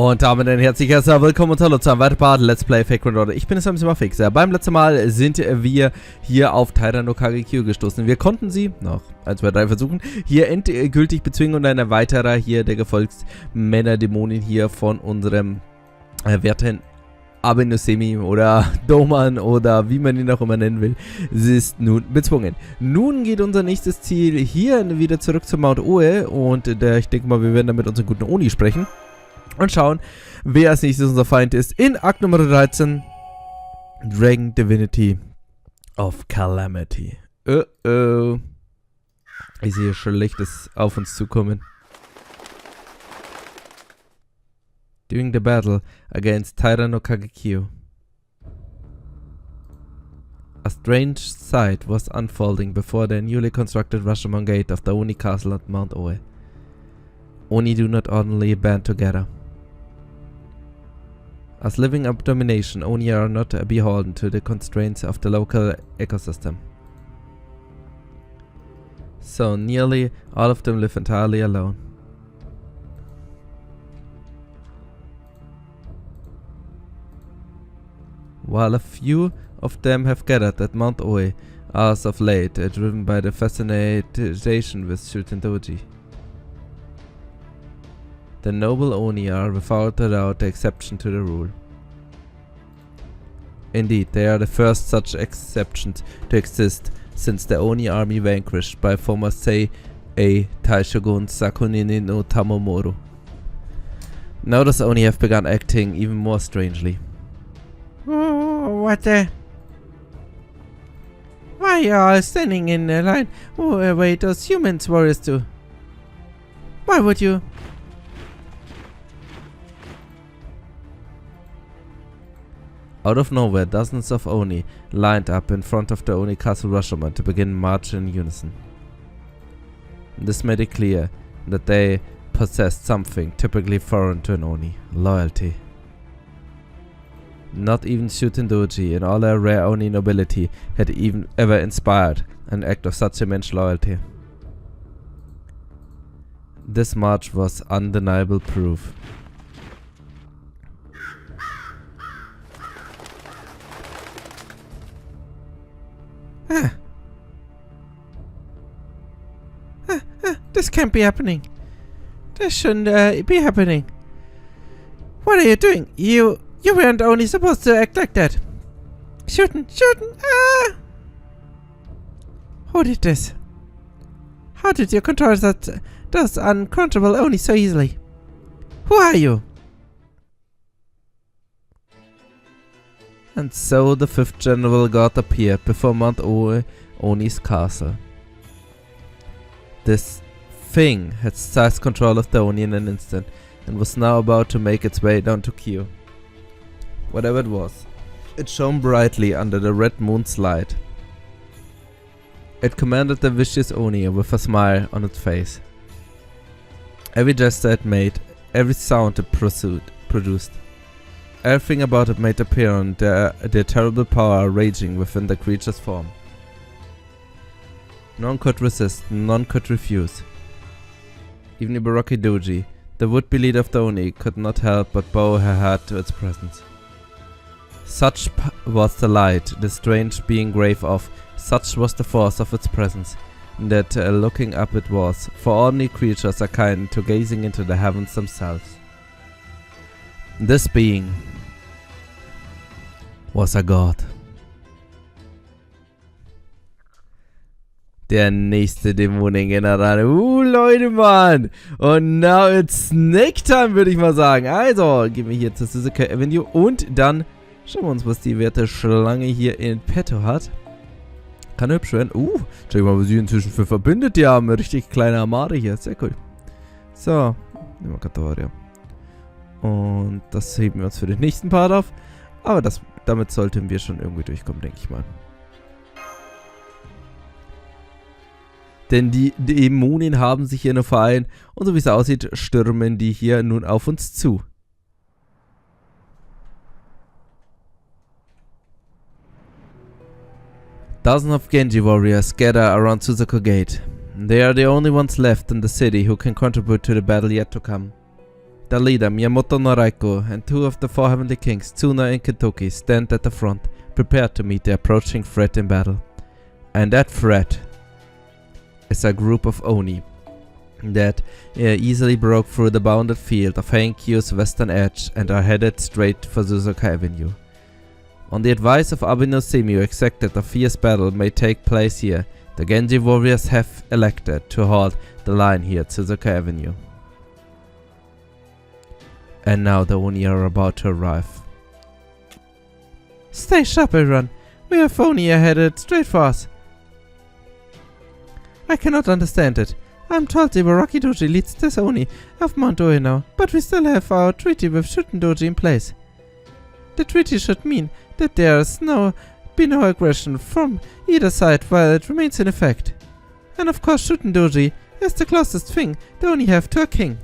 Und damit ein herzliches willkommen und hallo zu einem weiteren Part Let's Play Fake Order. Ich bin es ein bisschen Fix. Beim letzten Mal sind wir hier auf Heiyan-kyo gestoßen. Wir konnten sie, noch 1, 2, 3 versuchen, hier endgültig bezwingen und ein weiterer hier der Gefolgsmänner-Dämonin hier von unserem werten Abenusemi oder Doman oder wie man ihn auch immer nennen will, sie ist nun bezwungen. Nun geht unser nächstes Ziel hier wieder zurück zu Mount Oe und ich denke mal, wir werden dann mit unserem guten Oni sprechen. Und schauen, wer als nächstes unser Feind ist. In Akt Nummer 13. Dragon Divinity of Calamity. Ich sehe Schlechtes auf uns zukommen. During the battle against Heiyan-kyo, a strange sight was unfolding before the newly constructed Rashomon Gate of the Oni Castle at Mount Oe. Oni do not ordinarily band together. As living abomination, Oni are not beholden to the constraints of the local ecosystem. So nearly all of them live entirely alone. While a few of them have gathered at Mount Oe, as of late, driven by the fascination with Shutendoji. The noble Oni are without a doubt the exception to the rule. Indeed, they are the first such exceptions to exist since the Oni army vanquished by former Sei Taishogun Sakunini no Tamomoro. Now does Oni have begun acting even more strangely. Oh, what the? Why are you all standing in a line? Oh, wait, those humans warriors too. Why would you? Out of nowhere, dozens of Oni lined up in front of the Oni Castle Rashomon to begin marching in unison. This made it clear that they possessed something typically foreign to an Oni: loyalty. Not even Shutendoji and all their rare Oni nobility had even ever inspired an act of such immense loyalty. This march was undeniable proof. This can't be happening. This shouldn't be happening. What are you doing? You weren't only supposed to act like that. Shooting! Ah! Who did this? How did you control those uncontrollable Oni so easily? Who are you? And so the 5th General God appeared before Mount Oe, Oni's castle. This thing had seized control of the Oni in an instant, and was now about to make its way down to Kyo. Whatever it was, it shone brightly under the red moon's light. It commanded the vicious Oni with a smile on its face. Every gesture it made, every sound it produced, everything about it made apparent the terrible power raging within the creature's form. None could resist, none could refuse. Even Ibaraki Doji, the would-be leader of the Oni, could not help but bow her head to its presence. Such was the light the strange being gave off, such was the force of its presence, that looking up it was, for ordinary creatures are kind to gazing into the heavens themselves. This being was a god. Der nächste Dämonengeneral. Leute, Mann. Und now it's Snake Time, würde ich mal sagen. Also, gehen wir hier zur Suzuki Avenue und dann schauen wir uns, was die werte Schlange hier in petto hat. Kann hübsch werden. Schau mal, was sie inzwischen für Verbündete haben. Eine richtig kleine Armade hier. Sehr cool. So, nehmen wir Katoria. Und das heben wir uns für den nächsten Part auf. Aber damit sollten wir schon irgendwie durchkommen, denke ich mal. Denn die Dämonen haben sich hier nur vereint und so wie es aussieht, stürmen die hier nun auf uns zu. Dozens of Genji warriors gather around Suzuki Gate. They are the only ones left in the city who can contribute to the battle yet to come. The leader, Miyamoto Noraiko, and 2 of the 4 heavenly kings, Tsuna and Kentoki, stand at the front, prepared to meet the approaching threat in battle. And that threat is a group of Oni that easily broke through the bounded field of Heiyan-kyo's western edge and are headed straight for Suzuka Avenue. On the advice of Abeno Semi, who expected a fierce battle may take place here, the Genji warriors have elected to halt the line here at Suzuka Avenue. And now the Oni are about to arrive. Stay sharp, everyone. We have Oni headed straight for us. I cannot understand it. I'm told the Ibaraki Doji leads this Oni of Mount Oe now, but we still have our treaty with Shuten Doji in place. The treaty should mean that there's be no aggression from either side while it remains in effect. And of course Shuten Doji is the closest thing they only have to a king.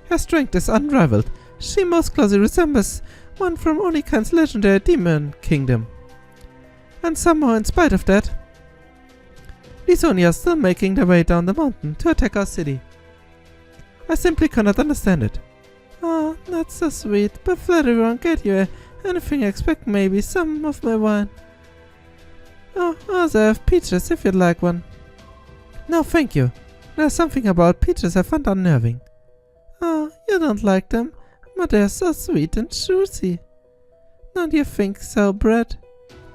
Her strength is unrivaled. She most closely resembles one from Onikan's legendary demon kingdom. And somehow, in spite of that, these Oni are still making their way down the mountain to attack our city. I simply cannot understand it. Oh, that's so sweet, but flattery won't get you anything except maybe some of my wine. Oh, also I have peaches if you'd like one. No, thank you. There's something about peaches I find unnerving. Oh, you don't like them, but they're so sweet and juicy. Don't you think so, Brad?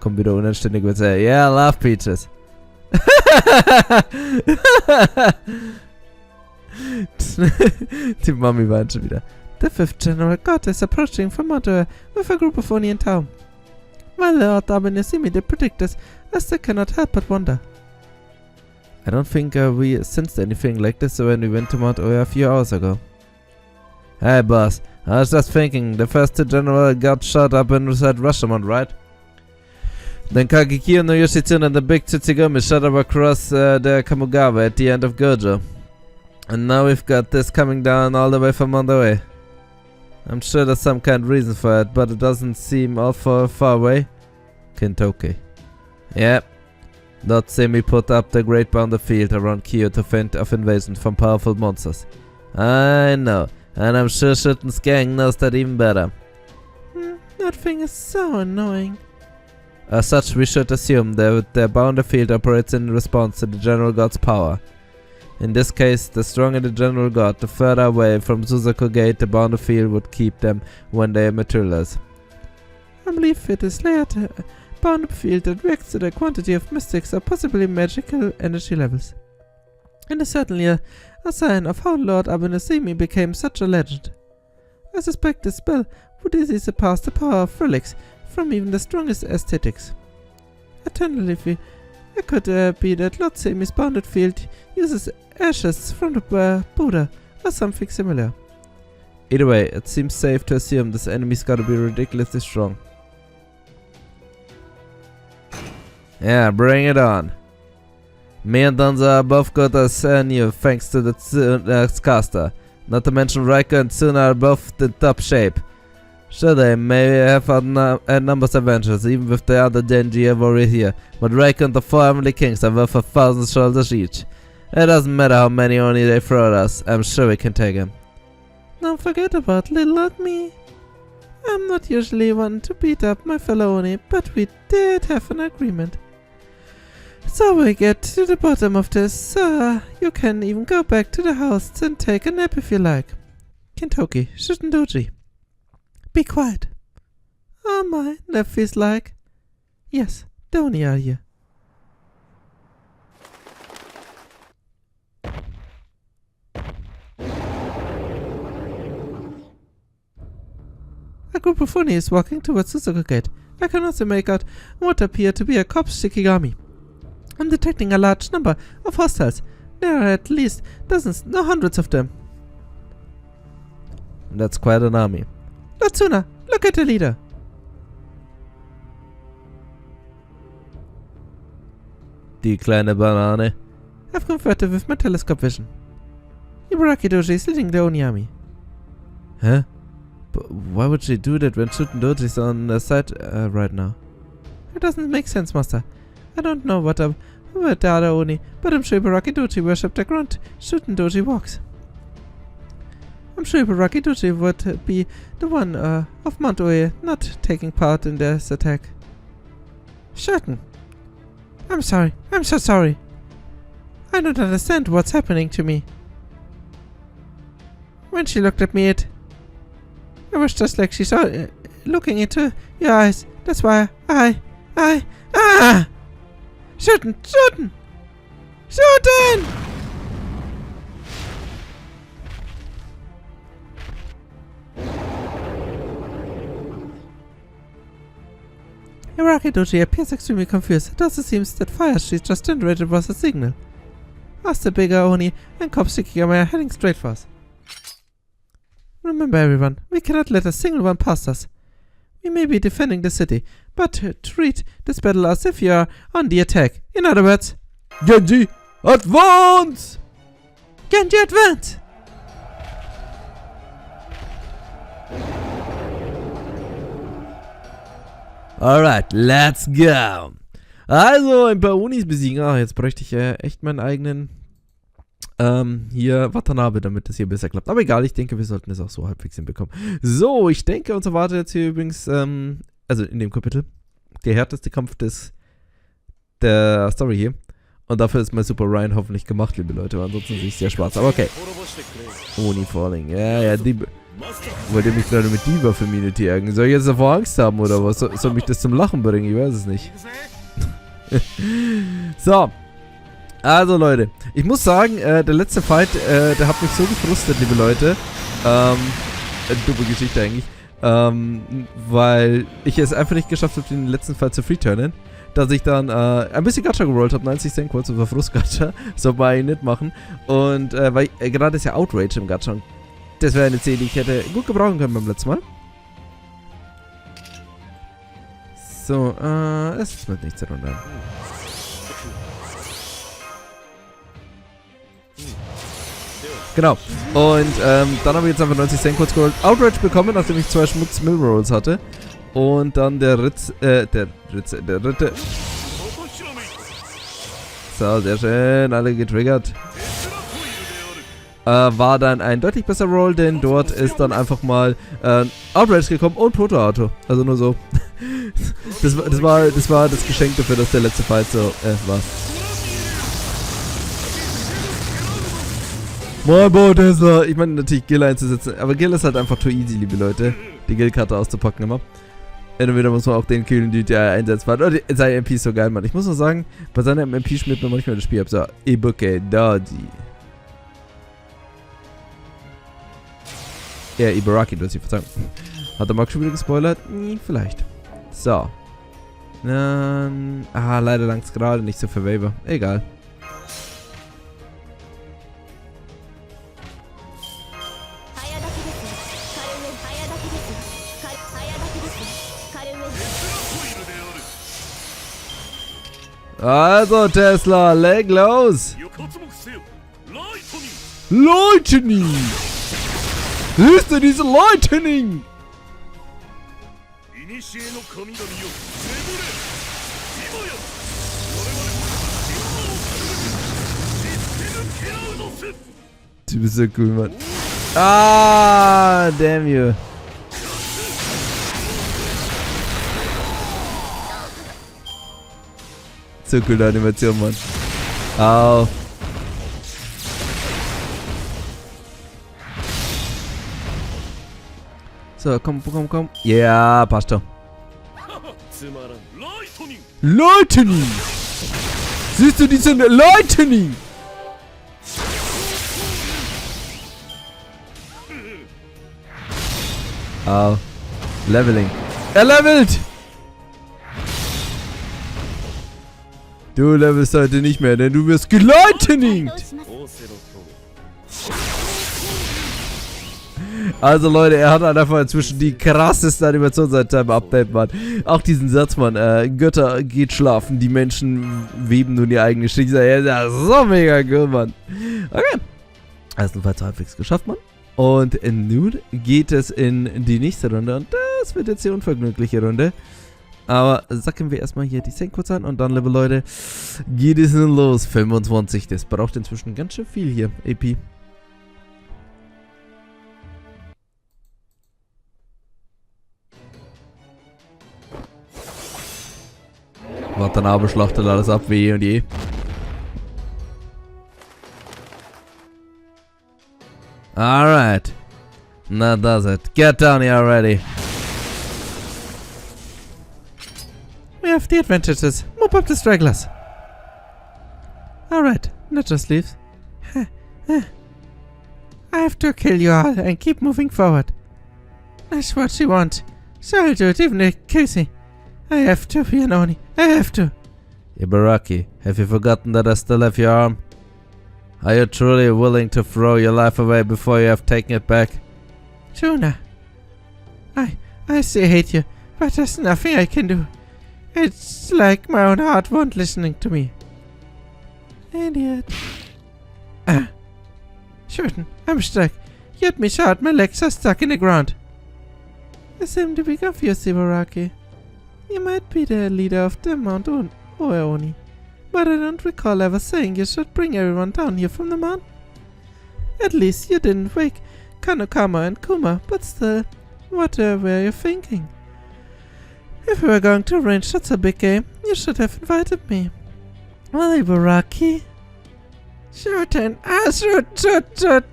Kommt wieder unanständig mit say, yeah, I love peaches. Die Mami weint schon wieder. The 5th General God is approaching from Mount Oe with a group of Oni in town. While Lord Abenesimi did predict this, I still cannot help but wonder. I don't think we sensed anything like this when we went to Mount Oe a few hours ago. Hey boss, I was just thinking, the first 2 general got shot up inside Rashomon, right? Then Kagekyo no Yoshitsune and the big Tsutsugumi shot up across the Kamogawa at the end of Gojo. And now we've got this coming down all the way from Mount Oe. I'm sure there's some kind of reason for it, but it doesn't seem all far away. Kentoki. Yep. Lord Semi put up the great boundary field around Kyo to fend off invasion from powerful monsters. I know, and I'm sure Shuten's gang knows that even better. That thing is so annoying. As such, we should assume that the boundary field operates in response to the General God's power. In this case, the stronger the General God, the further away from Suzaku Gate the boundary field would keep them when they materialize. I believe it is layered boundary field that reacts to the quantity of mystics or possibly magical energy levels. And is certainly a sign of how Lord Abenesimi became such a legend. I suspect this spell would easily surpass the power of relics from even the strongest aesthetics. Alternatively, it could be that Lord Semi's bounded field uses ashes from the Buddha or something similar. Either way, it seems safe to assume this enemy's gotta be ridiculously strong. Yeah, bring it on. Me and Danza are both good as new thanks to the caster. Not to mention Raiko and Tsuna are both in top shape. Sure, they may have numbers adventures, even with the other Genji warrior here, but Raiko and the 4 Heavenly Kings are worth 1,000 shoulders each. It doesn't matter how many Oni they throw at us, I'm sure we can take them. Don't forget about little old me. I'm not usually one to beat up my fellow Oni, but we did have an agreement. So we get to the bottom of this, you can even go back to the house and take a nap if you like. Kentoki, Shuten Doji. Be quiet. Oh my, that feels like... Yes, the Oni are here. A group of Oni is walking towards Suzuka Gate. I can also make out what appear to be a corpse Shikigami. I'm detecting a large number of hostiles. There are at least dozens, no hundreds of them. That's quite an army. Latsuna, look at the leader. Die kleine Banane. I've confronted with my telescope vision. Ibaraki Doji is leading the Oni army. Huh? But why would she do that when Shuten Doji is on the side right now? It doesn't make sense, Master. I don't know what the other Oni, but I'm sure Ibaraki Doji worshipped the ground Shuten Doji walks. I'm sure Ibaraki Doji would be the one of Mount Oe not taking part in this attack. Certain. I'm sorry. I'm so sorry. I don't understand what's happening to me. When she looked at me, it was just like she saw looking into your eyes. That's why Certain! Ibaraki Doji appears extremely confused. It also seems that fire she just generated was a signal. Ask the bigger Oni and Kopsiki are heading straight for us. Remember everyone, we cannot let a single one pass us. We may be defending the city, but treat this battle as if you are on the attack. In other words, Genji, advance! Genji, advance! Alright, let's go. Also, ein paar Unis besiegen. Ah, jetzt bräuchte ich echt meinen eigenen hier Watanabe, damit das hier besser klappt. Aber egal, ich denke, wir sollten es auch so halbwegs hinbekommen. So, ich denke, uns erwartet jetzt hier übrigens, also in dem Kapitel, der härteste Kampf der Story hier. Und dafür ist mein Super Ryan hoffentlich gemacht, liebe Leute. Ansonsten sehe ich sehr schwarz. Aber okay. Uni Falling. Ja, wollt ihr mich gerade mit Diva Community ärgern? Soll ich jetzt davor Angst haben oder was? Soll mich das zum Lachen bringen? Ich weiß es nicht. So. Also Leute, ich muss sagen, der letzte Fight, der hat mich so gefrustet, liebe Leute. Dumme Geschichte eigentlich. Weil ich es einfach nicht geschafft habe, den letzten Fight zu freeturnen. Dass ich dann ein bisschen Gacha gerollt habe, 90 Cent kurz über Frust-Gacha. Soll man nicht machen. Und weil gerade ist ja Outrage im Gacha. Das wäre eine Szene, die ich hätte gut gebrauchen können beim letzten Mal. So, es wird nichts herunter. Genau. Und dann habe ich jetzt einfach 90 Cent kurz geholt. Outrage bekommen, nachdem ich 2 Schmutz-Mill-Rolls hatte. Und dann der dritte. So, sehr schön. Alle getriggert. War dann ein deutlich besserer Roll, denn dort ist dann einfach mal Outrage gekommen und Proto-Auto. Also nur so. das war das Geschenk dafür, dass der letzte Fight so war. Moin, Bo Tesla. Ich meine natürlich Gill einzusetzen, aber Gill ist halt einfach too easy, liebe Leute. Die Gill-Karte auszupacken immer. Entweder muss man auch den killen, die der einsetzbar hat. Oder seine MP ist so geil, Mann. Ich muss nur sagen, bei seiner MP schmiert mir manchmal das Spiel ab. So, Ibuke Daji. Ja, Ibaraki, du hast die Verzeihung. Hat der Marc schon wieder gespoilert? Vielleicht. So. Leider langt's gerade nicht so für Waver. Egal. Also Tesla, leg los! Lightning! Ist denn diese Lightning? Du bist so cool, Mann. Ah, damn you. So coole Animation, Mann. Au. So, komm. Ja, passt doch. Lightning! Siehst du diese Lightning? Au. Leveling. Er levelt! Du levelst heute nicht mehr, denn du wirst gelightningt! Also Leute, er hat halt einfach inzwischen die krasseste Animation seit seinem Update, Mann. Auch diesen Satz, Mann, Götter geht schlafen, die Menschen weben nun ihr eigenes Schicksal. Ja, das ist so mega cool, Mann. Okay. Ersten Fall halbwegs geschafft, Mann. Und nun geht es in die nächste Runde und das wird jetzt die unvergnügliche Runde. Aber sacken wir erstmal hier die Cent kurz an und dann, liebe Leute, geht es nun los. 25, das braucht inzwischen ganz schön viel hier, AP. Warte, der Nabel schlachtet alles ab wie eh und je. Alright. That does it. Get down here already. We have the advantages. Mop up the stragglers. Alright, not just leaves. I have to kill you all and keep moving forward. That's what you want. So I'll do it even if it kills me. I have to, Pianoni. I have to. Ibaraki, have you forgotten that I still have your arm? Are you truly willing to throw your life away before you have taken it back? Juna. I still hate you, but there's nothing I can do. It's like my own heart won't listening to me. Idiot. Shooting. I'm stuck. Get me shot, my legs are stuck in the ground. You seem to be confused, Ibaraki. You might be the leader of the Mount Oeoni, but I don't recall ever saying you should bring everyone down here from the mountain. At least you didn't wake Kanokama and Kuma, but still, what were you thinking? If we were going to arrange such a big game, you should have invited me. Well, Ibaraki? Shoot! Shoot!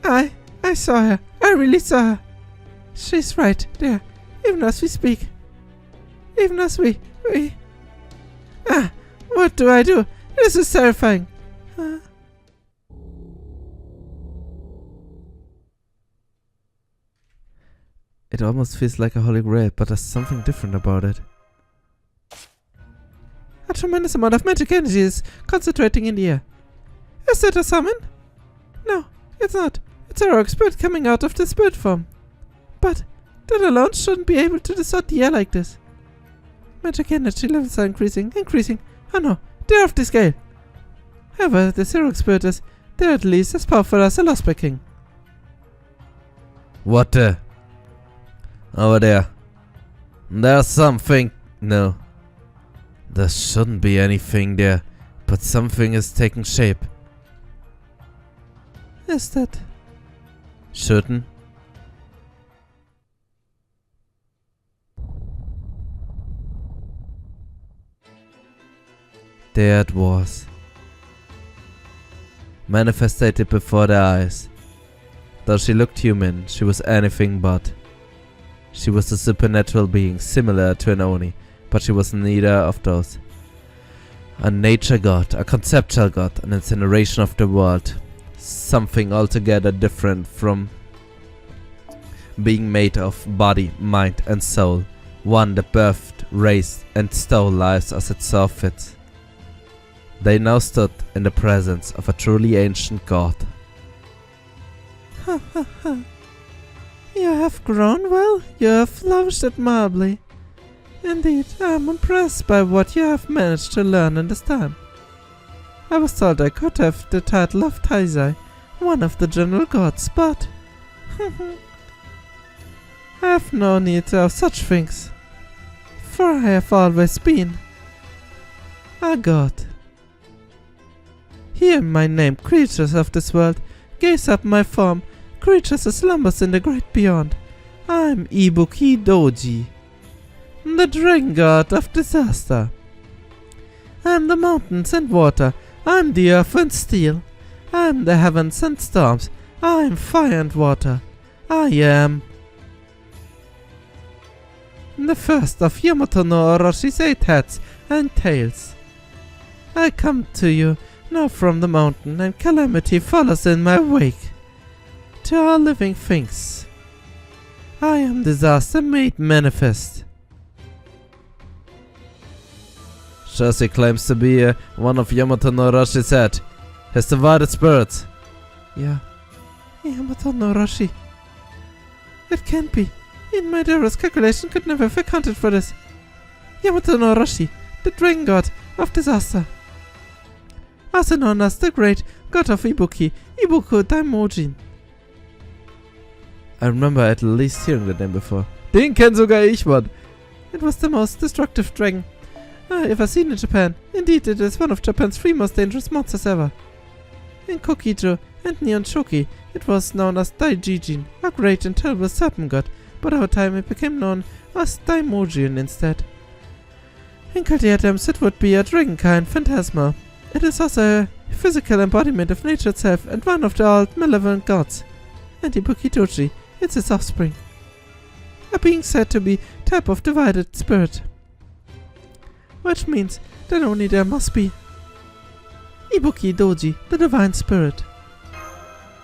I saw her. I really saw her. She's right there, even as we speak. Even as we... what do I do? This is terrifying. It almost feels like a holy grail, but there's something different about it. A tremendous amount of magic energy is concentrating in the air. Is that a summon? No, it's not. It's a rogue spirit coming out of the spirit form. But that alone shouldn't be able to distort the air like this. Magic energy levels are increasing. Oh no, they're off the scale. However, the Rogue spirit is, they're at least as powerful as the Lostbelt King. What the? Over there. There's something. No. There shouldn't be anything there, but something is taking shape. Is that? Shouldn't. There it was. Manifested before their eyes. Though she looked human, she was anything but. She was a supernatural being similar to an Oni, but she was neither of those. A nature god, a conceptual god, an incineration of the world. Something altogether different from being made of body, mind and soul. One that birthed, raised and stole lives as it saw fit. They now stood in the presence of a truly ancient god. Ha ha ha. You have grown well. You have flourished admirably. Indeed, I am impressed by what you have managed to learn in this time. I was told I could have the title of Taizai, one of the general gods, but I have no need of such things, for I have always been a god. Hear my name, creatures of this world, gaze up my form, creatures that slumbers in the great beyond. I am Ibuki Doji, the dragon god of disaster. I am the mountains and water, I am the earth and steel, I am the heavens and storms, I am fire and water, I am the first of Yamato no Oroshi's 8 heads and tails. I come to you now from the mountain, and calamity follows in my wake. To all living things, I am disaster made manifest. Shoshi claims to be one of Yamato no Oroshi's head. His divided spirits. Yeah, Yamato no Orochi. It can't be. In my dearest calculation could never have accounted for this. Yamato no Orochi, the dragon god of disaster. Also known as the great god of Ibuki, Ibuku Daimojin. I remember at least hearing the name before. Den kenn sogar ich, Mann. It was the most destructive dragon I ever seen in Japan. Indeed, it is one of Japan's 3 most dangerous monsters ever. In Kokijo and Nihonshoki, it was known as Daijijin, a great and terrible serpent god, but over time it became known as Daimojin instead. In Chaldea terms, it would be a dragon-kind phantasma. It is also a physical embodiment of nature itself and one of the old malevolent gods. And Ibuki-doji, it's its offspring. A being said to be type of divided spirit. Which means that only there must be Ibuki-doji, the divine spirit.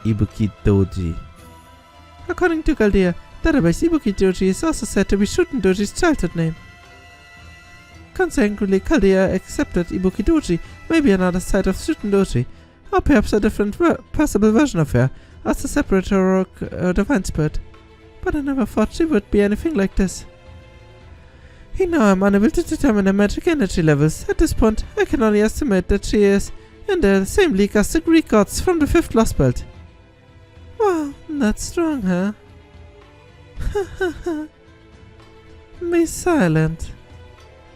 Ibuki-doji. According to Chaldea database, Ibuki-doji is also said to be Shuten-doji's childhood name. Consequently, Chaldea accepted Ibuki-doji may be another side of Shuten-doji, or perhaps a different possible version of her, as a separate heroic divine spirit. But I never thought she would be anything like this. Now I'm unable to determine her magic energy levels. At this point, I can only estimate that she is in the same league as the Greek gods from the 5th Lostbelt. Wow, not strong, huh? Be silent.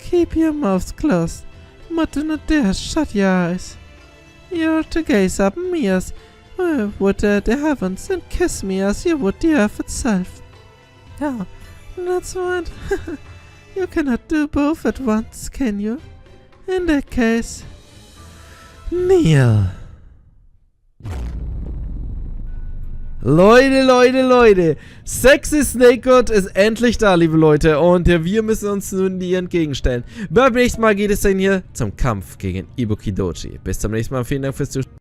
Keep your mouth closed, but do not dare shut your eyes. You're to gaze up me as would the heavens and kiss me as you would the earth itself. Oh, that's right. You cannot do both at once, can you? In that case, kneel. Leute, Sexy Snake God ist endlich da, liebe Leute, und wir müssen uns nun ihr entgegenstellen. Beim nächsten Mal geht es dann hier zum Kampf gegen Ibuki-doji. Bis zum nächsten Mal, vielen Dank fürs Zuschauen.